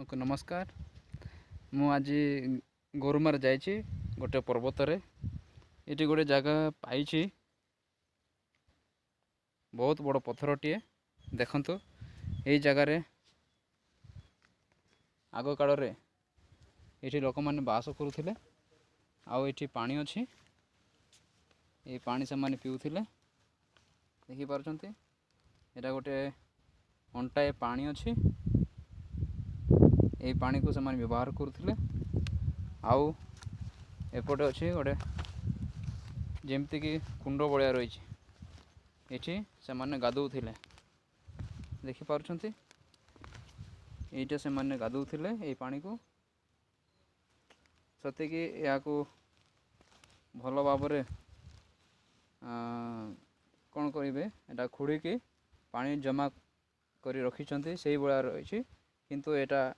नमस्कार। मु आज गोरुमार जाइए गोटे पर्वत ये गोटे जगह पाई बहुत बड़ पथरटीए देखंतु यही जगार आग काल ये लोक मैंने बास करुले आठी पानी अच्छी ये पानी से मैंने पीऊले देखिपार यहाँ गोटे अंटाए पानी अच्छी यही पानी को से व्यवहार करुले आउ एपटे अच्छी गोटे जमती कि कुंड बड़िया रही ये से मैंने गाधौले देखिपार ये से मैंने गाधौले ये पानी को सतिकी या भल भाव कौन करेंगे यहाँ खोड़ी पानी जमा कर रखी से भाया रही किंतु एटा